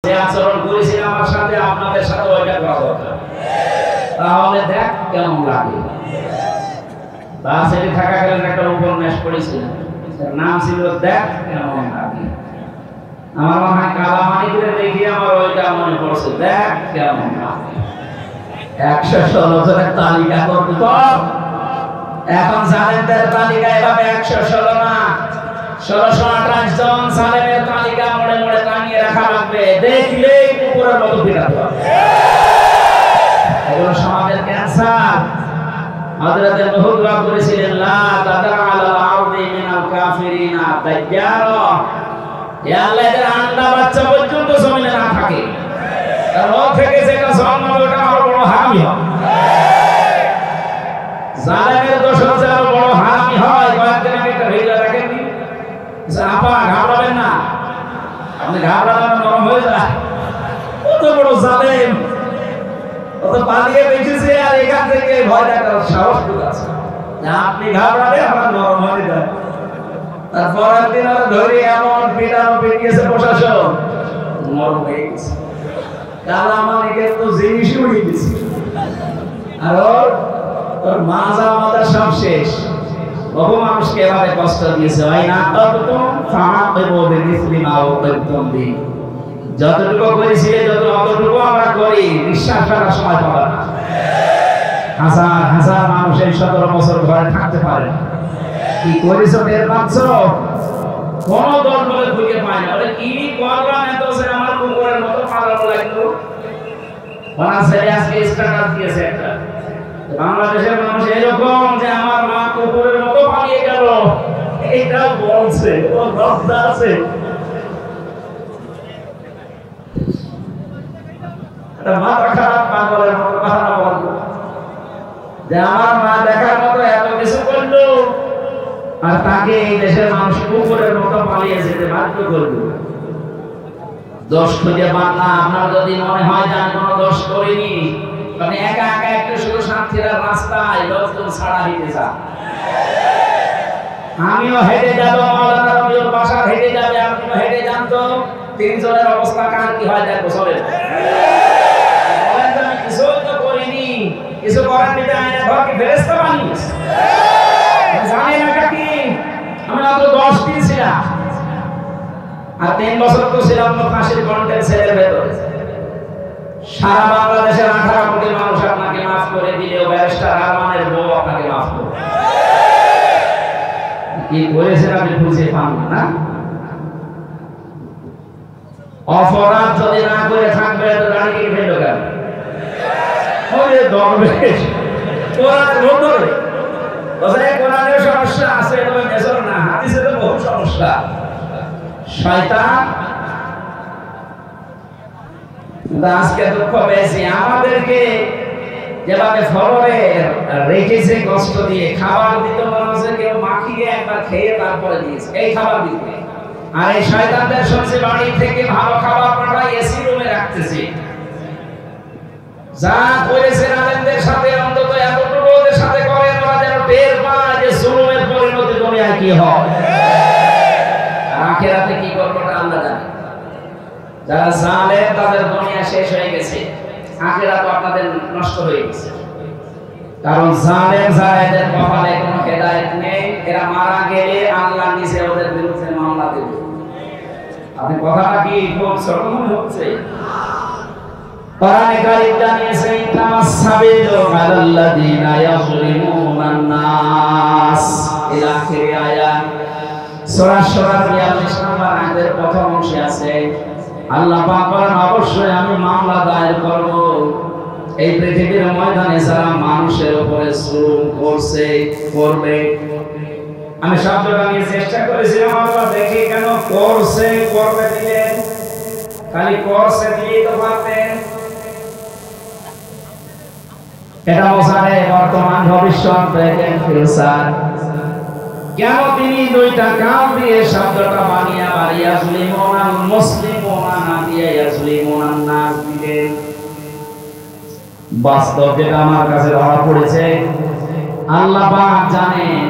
যে আচরণ করেছেন আমার সাথে আপনাদের সাথে ওইটা করা দরকার, তাহলে দেখ কেমন লাগে। রাজশাহী থাকাকালীন একটা উপন্যাস পড়েছিলাম, নাম ছিল দেখ কেমন লাগে। আমার মনে হয় কালামানিকে দেখি আমার ওইটা মনে পড়ছে, দেখ কেমন লাগে। 116 জনের তালিকা করতে তো এখন জালেমদের তালিকা এভাবে 116 না, 1628 জন জালেমের তালিকা মোড়ে মোড়ে টাঙিয়ে রাখা লাগবে, দেখলেই কুকুরের মতো পিটাতে হবে। এগুলো সমাজের ক্যান্সার। হযরত নূহ দোয়া করেছিলেন, লা তাদা আলাল আরদি মিনাল কাফিরিনা দাজ্জারা, ইয়া আল্লাহ এদের আন্ডা বাচ্চা পর্যন্ত জমিনে না থাকে, আর ও থেকে যেটা জন্মাবে ওটা আরো বড় হারামি হবে। জালেমের দোষ হচ্ছে আরো বড় হারামি হয়। কয়েকদিন আগে একটা ভিডিও দেখেননি, আপা ঘাবড়াবেন না, আপনি ঘাবড়ালে নরম হয়ে যায়। কত বড় জালেম, কত পালিয়ে বেঁচেছে, আর এখান থেকে ভয় দেখার সাহস আছে। আপনি ঘাবড়ালে আমার নরম হয়ে যায়। তারপর একদিন আর ধরে এমন পিটানো পিটিয়েছে প্রশাসন, নরম হয়ে গেছে। কালামানিকের তো জিনিস উড়িয়ে দিয়েছে, আর ওর মাজা মাথা সব শেষ। বহু মানুষকে এভাবে কষ্ট দিয়েছে। যতটুকু করেছিলে অতটুকু আমরা করি, নিঃশ্বাস ফেলার সময় পাবে না। হাজার হাজার মানুষ এই 17 বছর ঘরে থাকতে পারে, কি করেছ টের পাচ্ছ? কোন দল বলে খুঁজে পায় না। কি করলাম এত, আমার কুকুরের মতো পালানো লাগলো। ওনার ছেলে আজকে স্ট্যাটাস দিয়েছে একটা, বাংলাদেশের মানুষ এরকম যে আমার মা কুকুরের মতো পালিয়ে গেল, এটা বলছে। ও লজ্জা আছে? এটা মাথা খারাপ পাগলের মতো কথা না বলতো, যে আমার মা দেখার মতো এত কিছু করলো, আর তাকে এই দেশের মানুষ কুকুরের মতো পালিয়ে যেতে বাধ্য করলো। দোষ খুঁজে পান না। আপনার যদি মনে হয় যে আমি কোনো দোষ করিনি, মানে একা একা একটু শুধু শান্তির রাস্তায় লোকজন ছাড়া দিতে চান। আমিও হেঁটে যাবো, মাওলানা রবিউল বাসার হেঁটে যাবে, আপনিও হেঁটে যান, তো 3 জনের অবস্থা কার কি হয় দেখো। চলেন, আমি কিছু তো করিনি, কিছু করার দিতে আইনা ঘর কি ফেরেশতা বানিয়েছে? জানি না কি, আমি মাত্র 10 দিন ছিলাম, আর 3 বছর তো ছিলাম ফাঁসির কন্টেন্ট সেলের ভেতরে। সারা বাংলাদেশের 18 কোটি মানুষ আপনাকে মাফ করে দিলেও ব্যারিস্টার আরমানের বউ আপনাকে মাফ করে কি করেছেন আপনি বুঝে পান না। অপরাধ যদি না করে থাকবে তো দাঁড়িয়ে কি ফেললো কেন? ওরে দরবেশ, কোরআনের ভেতরে কোরআনের সমস্যা আছে, তবে মেজর না, হাদিসে তো বহু সমস্যা। শয়তান আজকে দুঃখ পেয়েছি, আমাদেরকে যেভাবে ফলরে রেখেছে কষ্ট দিয়ে, খাবার দিতে মনে হচ্ছে কেউ মাখিয়ে একবার খেয়ে তারপরে দিয়েছে এই খাবার দিতে। আর এই শয়তানদের শুনছে বাড়ি থেকে ভালো খাবার পাঠায় এসি রুমে রাখতেছে। যা করেছেন আলেমদের সাথে অন্তত এতটুকু ওদের সাথে করেন, ওরা যেন টের পায় যে জুলুমের পরিণতি দুনিয়ায় কি হয়, আখিরাতে কি করবে আল্লাহ জানে। যারা জালেম তাদের দুনিয়া শেষ হয়ে গেছে, আখিরাত আপনাদের নষ্ট হয়ে গেছে। কারণ জালেম যারা, এদের কপালে কোনো হেদায়েত নেই, এরা মারা গেলে আল্লাহ নিজে ওদের বিরুদ্ধে মামলা দেবে। আপনি কথাটা কি খুব ছোট মনে হচ্ছে? কোরআনে কারীম জানিয়েছে, ইন্নামাস সাবিলু আলাল্লাযিনা ইয়াযলিমুনান নাস, ইলা আখির আয়াত। সূরা সূরা 42 নম্বর আয়াতের প্রথম অংশে আছে, আল্লাহ পাক বলেন, অবশ্যই আমি মামলা দায়ের করব এই পৃথিবীর ময়দানে যারা মানুষের উপরে জুলুম করছে, করবে। আমি শব্দটা নিয়ে চেষ্টা করেছিলাম, আল্লাহ দেখি কেন করছে করবে দিলেন, খালি করছে দিলেই তো পারতেন। এটা বোঝালে বর্তমান ভবিষ্যৎ দেখেন ফিউচার। কেন তিনি দুইটা কাল দিয়ে শব্দটা বানিয়ে আবার ইয়াজলিমুনাল মুসলিমুনা না দিয়ে ইয়াজলিমুনান নাস দিলেন? বাস্তব যেটা আমার কাছে ধরা পড়েছে, আল্লাহ পাক জানেন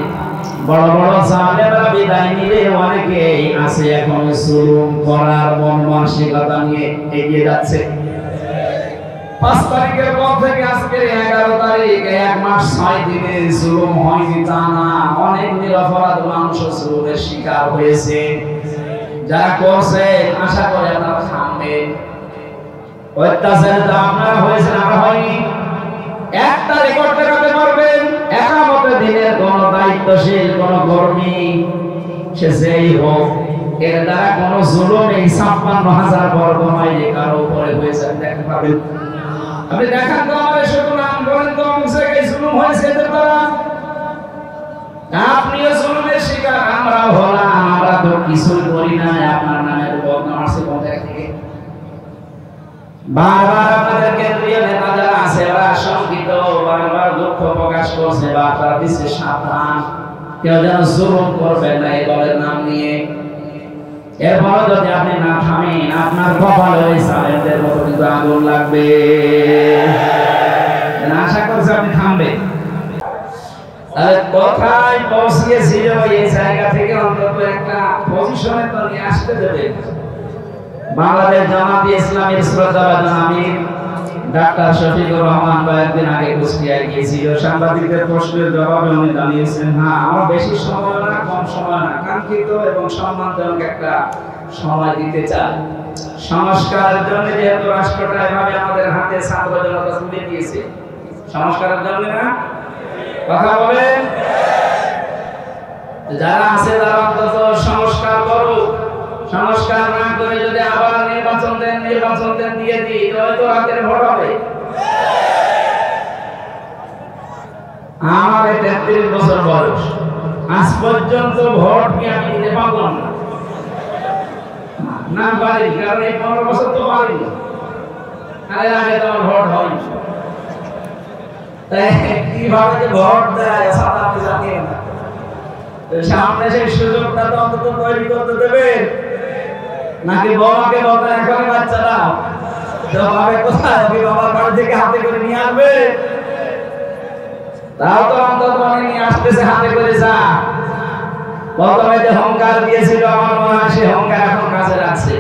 বড় বড় জালেমরা বিদায় নিলে অনেকেই আছে এখন জুলুম করার মন মানসিকতা নিয়ে এগিয়ে যাচ্ছে। 5 তারিখের পর থেকে আজকে 11 তারিখ, 1 মাস 6 দিনে জুলুম হয়নি তা না, অনেক নিরপরাধ মানুষ জুলুমের শিকার হয়েছে। যারা করছে আশা করে আপনারা থামবেন। অত্যাচারিত আপনারা হয়েছেন, আমরা হয়নি। একটা রেকর্ড দেখাতে পারবেন একামতের দিনের কোন দায়িত্বশীল কোন কর্মী সে যেই হোক এর দ্বারা কোন জুলুম এই 56,000 বর্গ মাইলে কারো উপরে হয়েছে দেখতে পাবেন? আপনি দেখান তো আমাদের, শুধু নাম বলেন তো কোন জায়গায় জুলুম হয়েছে এদের দ্বারা। আপনিও জুলুমের শিকার, আমরাও হলাম। আমরা তো কিছুই করি না, আপনার নামের বদনাম আসছে কোন জায়গা থেকে? বারবার আপনাদের কেন্দ্রীয় নেতা যারা আছে ওরা শঙ্কিত, বারবার দুঃখ প্রকাশ করছে, বারবার দিচ্ছে সাবধান, কেউ যেন জুলুম করবেন না এই দলের নাম নিয়ে। এরপরে যদি আপনি না থামেন, আপনার কপালে ওই সালেমদের মতো কিন্তু আগুন লাগবে। আশা করছি আপনি থামবেন। কোথায় পৌঁছিয়েছিল এই জায়গা থেকে অন্তত একটা পজিশনে তো নিয়ে আসতে দেবে। বাংলাদেশ জামাতে ইসলামীর শ্রদ্ধাভাজন আমির ডাক্তার শফিকুর রহমান কয়েকদিন আগে কুষ্টিয়ায় গিয়েছিল। সাংবাদিকদের প্রশ্নের জবাবে উনি জানিয়েছেন, হ্যাঁ আমার বেশি সময় না, কম সময় না, কাঙ্ক্ষিত এবং সম্মানজনক একটা সময় দিতে চাই। সংস্কারের জন্য যেহেতু রাষ্ট্রটা এভাবে আমাদের হাতে ছাত্র জনতা তুলে দিয়েছে, সংস্কারের জন্য না কথা বলেন, যারা আছে তারা অন্তত সংস্কার করুক। সংস্কার না করে যদি আবার নির্বাচন দেন দিয়ে দিই হয়তো রাতের ভোট হবে। আমার 33 বছর বয়স, আজ পর্যন্ত ভোট কি আমি দিতে পারবো না পারি, কারণ এই 15 বছর তো পারি আরে আগে তোমার ভোট হয়। তাই কিভাবে যে ভোট দেয় সাদা আপনি জানেন না, সামনে সেই সুযোগটা তো অন্তত তৈরি করতে দেবেন। নাকি বাবাকে বলতেন এখন বাচ্চারা জবাবে কোথায় বাবার বাড়ি থেকে হাতে করে নিয়ে আসবে, তাও তো অন্তত নিয়ে আসতেছে হাতে করে। যা প্রথমে যে হংকার দিয়েছিল আমার মনে হয় সে হংকার এখন কাজে লাগছে।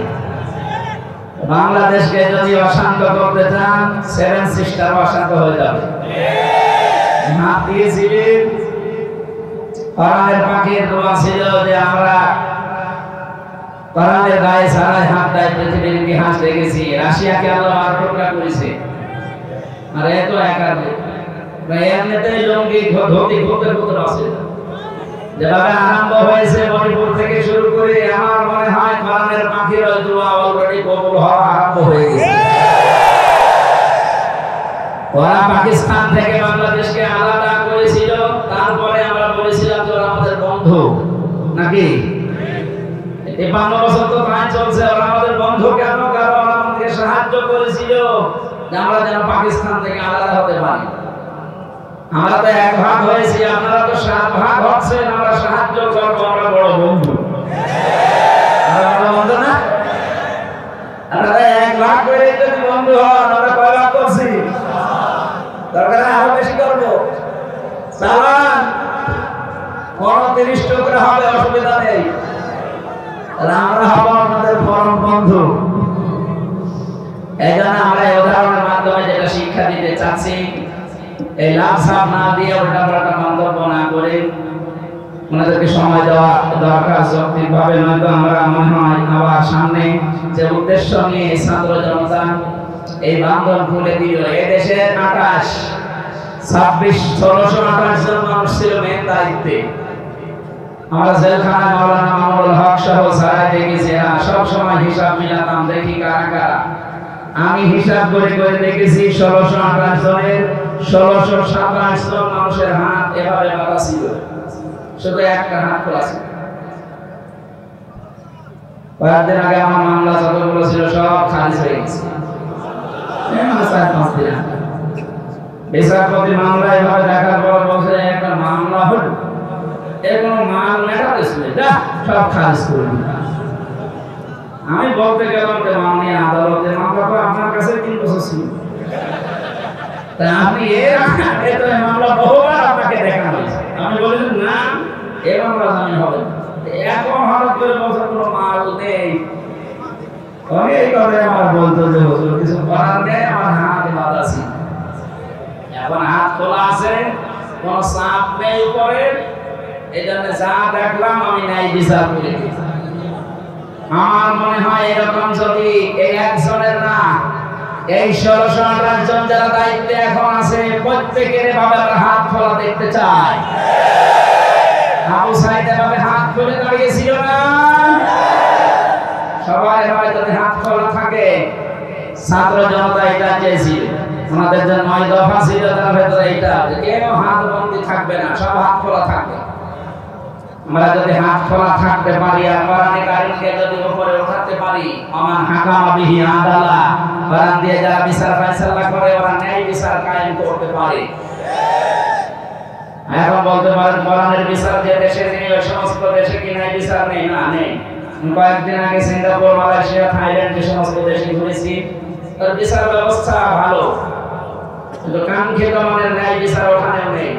বাংলাদেশকে যদি অশান্ত করতে চান 7 সিস্টার অশান্ত হয়ে যাবে। হাত দিয়েছিলেন, কোরআনের পাখির দোয়া ছিল যে আমরা কোরআনের গায়ে সারাই হাত দেয় পৃথিবীর ইতিহাস দেখেছি। রাশিয়াকে আল্লাহ আর টুকরা করেছে, আর এত একা এমনিতেই লঙ্গি ধুতি ঘুরতে ঘুরতে আছে। যেভাবে আরম্ভ হয়েছে মণিপুর থেকে শুরু করে আমার মনে হয় কোরআনের পাখির দোয়া অলরেডি কবুল হওয়া আরম্ভ হয়ে গেছে। ওরা পাকিস্তান থেকে বাংলাদেশকে আলাদা করেছিল, তারপরে আমরা বলেছিলাম যে ওরা আমাদের বন্ধু নাকি। 52 বছর তো তাই চলছে, ওরা আমাদের বন্ধু কেন? কারণ ওরা আমাদেরকে সাহায্য করেছিল যে আমরা যেন পাকিস্তান থেকে আলাদা হতে পারি। আমরা তো 1 ভাগ হয়েছি, আপনারা তো 7 ভাগ হচ্ছেন, আমরা সাহায্য করবো, আমরা বড় বন্ধু। আমরা বড় বন্ধু না? আপনারা 1 ভাগ করে যদি বন্ধু হন, আমরা কয় ভাগ করছি? দরকার আরো বেশি করবো। চালান 30 টুকরা হবে, অসুবিধা নেই। আমরা হব আপনাদের পরম বন্ধু। এই জন্য আমরা এই উদাহরণের মাধ্যমে যেটা শিক্ষা দিতে চাচ্ছি, এই লাভ সাপ না দিয়ে উল্টা পাল্টা মন্তব্য না করে ওনাদেরকে সময় দেওয়া দরকার যৌক্তিকভাবে। নয়তো আমরা মনে হয় আবার সামনে যে উদ্দেশ্য নিয়ে ছাত্র জনতা এই বান্ধব খুলে দিল, এদেশের 1628 জন মানুষ ছিল মেন দায়িত্বে। আমরা জেলখানায় মাওলানা মামুনুল হক সহ সারাই দেখেছি, সব সময় হিসাব মিলাতাম, দেখি কারা কারা। আমি হিসাব করে করে দেখেছি 1628 জনের 1627 জন মানুষের হাত এভাবে বাঁধা ছিল, শুধু একটা হাত খোলা ছিল। কয়েকদিন আগে আমার মামলা যতগুলো ছিল সব খারিজ হয়ে গেছে। বিচারপতি মামলা এভাবে দেখার পর বলছে একটা মামলা হলো, এর কোনো মাল মেটাতেছিল, সব খারিজ করে দিলাম। আমি বলতে গেলাম যে মাননীয় আদালতে মামলা তো আপনার কাছে 3 বছর ছিল, তাই আপনি এর মামলা বহুবার আপনাকে দেখানো হয়েছে। আমি বলেছি না, এই মামলা জামিন হবে না। এখন হঠাৎ করে বছর কোনো মাল নেই, অনেক কথা আমার বলতো যে হুজুর কিছু করার নেই, আমার হাত বাঁধা ছিল, এখন হাত খোলা আছে, কোনো চাপ নেই উপরে, এই জন্য যা দেখলাম আমি নাই বিচার করে দিই। আমার মনে হয় এরকম যদি এই একজনের না, এই 1618 জন যারা দায়িত্বে এখন আছে প্রত্যেকের ভাবে আমরা হাত খোলা দেখতে চাই। আবু সাইদ এভাবে হাত খুলে দাঁড়িয়েছিল না, সবাই হয় যদি হাত খোলা থাকে। ছাত্র জনতা এটা চেয়েছিল, আমাদের যে 9 দফা ছিল তার ভেতরে এটা, কেউ হাত বন্দি থাকবে না, সব হাত খোলা থাকবে। আমরা যদি হাত খোলা থাকতে পারি আর কোরআনে কারীমকে যদি উপরে উঠাতে পারি, আমান হাকামা বিহি আদালা, কোরআন দিয়ে যারা বিচার ফায়সালা করে ওরা ন্যায় বিচার কায়েম করতে পারে। এখন বলতে পারেন কোরআনের বিচার যে দেশে নেই ওই সমস্ত দেশে কি ন্যায় বিচার নেই? না, নেই। কয়েকদিন আগে সিঙ্গাপুর, মালয়েশিয়া, থাইল্যান্ড যে সমস্ত দেশে ঘুরেছি, তার বিচার ব্যবস্থা ভালো, কিন্তু কাঙ্ক্ষিত মানের ন্যায় বিচার ওখানেও নেই।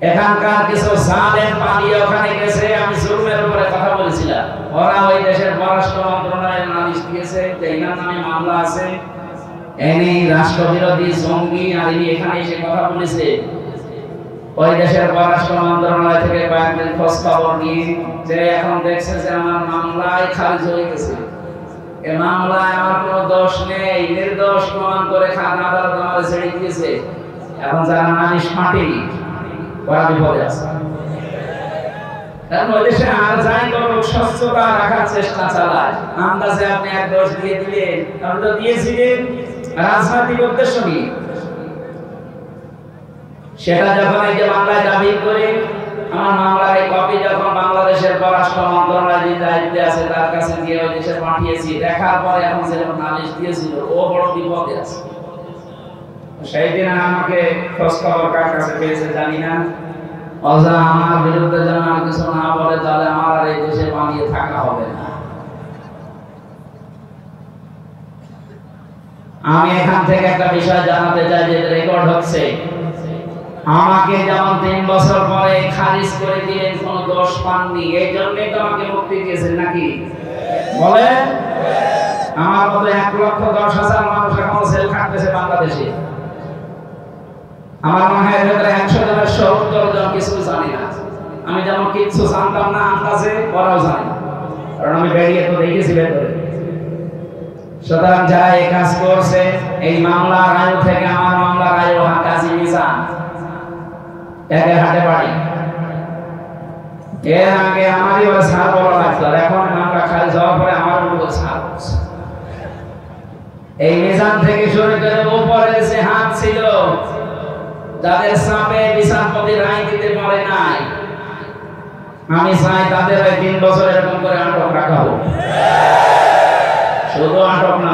এখানকার কিছু জালেম পালিয়ে ওখানে গেছে, আমি জুলুমের উপরে কথা বলেছিলাম, ওরা ওই দেশের পররাষ্ট্র মন্ত্রণালয়ের নালিশ দিয়েছে যে এনার নামে মামলা আছে, এনি রাষ্ট্রবিরোধী জঙ্গি, আর ইনি এখানে এসে কথা বলেছে। ওই দেশের পররাষ্ট্র মন্ত্রণালয় থেকে কয়েকদিন খোঁজ খবর নিয়ে যে এখন দেখছে যে আমার মামলায় খারিজ হয়ে গেছে, এ মামলায় আমার কোনো দোষ নেই, নির্দোষ প্রমাণ করে খান আদালত আমাদের ছেড়ে দিয়েছে। এখন যারা নালিশ মাটি ওরা বিপদে আছে। কারণ ওই দেশে আর যাই কোনো স্বচ্ছতা রাখার চেষ্টা চালায়, আন্দাজে আপনি এক দোষ দিয়ে দিলেন, আপনি তো দিয়েছিলেন রাজনৈতিক উদ্দেশ্য নিয়ে। সেটা যখন এই যে মামলায় দাবি করে, আমার মামলার এই কপি যখন বাংলাদেশের পররাষ্ট্র মন্ত্রণালয়ের দায়িত্বে আছে তার কাছে দিয়ে ওই দেশে পাঠিয়েছি, দেখার পরে এখন সে যখন নালিশ দিয়েছিল ও বড় বিপদে আছে। সেই দিন আমাকে খোঁজ খবর কার কাছে পেয়েছে জানি না, অজা আমার বিরুদ্ধে যেন আর কিছু না বলে, তাহলে আমার আর এই দেশে পালিয়ে থাকা হবে না। আমি এখান থেকে একটা বিষয় জানাতে চাই যে রেকর্ড হচ্ছে, আমাকে যেমন 3 বছর পরে খারিজ করে দিলেন, কোনো দোষ পাননি, এই জন্যই তো আমাকে মুক্তি দিয়েছেন নাকি বলে? আমার মতো 1,10,000 মানুষ এখন জেল খাটতেছে বাংলাদেশে। আমার মনে হয় ভেতরে 100 জনের 70 জন কিছু জানি না। আমি যেমন কিছু জানতাম না আন্দাজে, ওরাও জানি না, কারণ আমি বেরিয়ে তো দেখেছি ভেতরে। সুতরাং যারা এই কাজ করছে, এই মামলার আয়ু থেকে আমার মামলার আয়ু কাজী মিজান একে হাতে বাড়ি, এর আগে আমারই ওরা ছাড় বলা লাগতো, এখন মামলা খারিজ হওয়ার পরে আমার উপর ছাড় হচ্ছে। এই মিজান থেকে শুরু করে উপরে যে হাত ছিল, যাদের সামনে বিচারপতি রায় দিতে পারে নাই, আমি চাই তাদের 3 বছর এরকম করে আটক রাখা হোক। শুধু আটক না,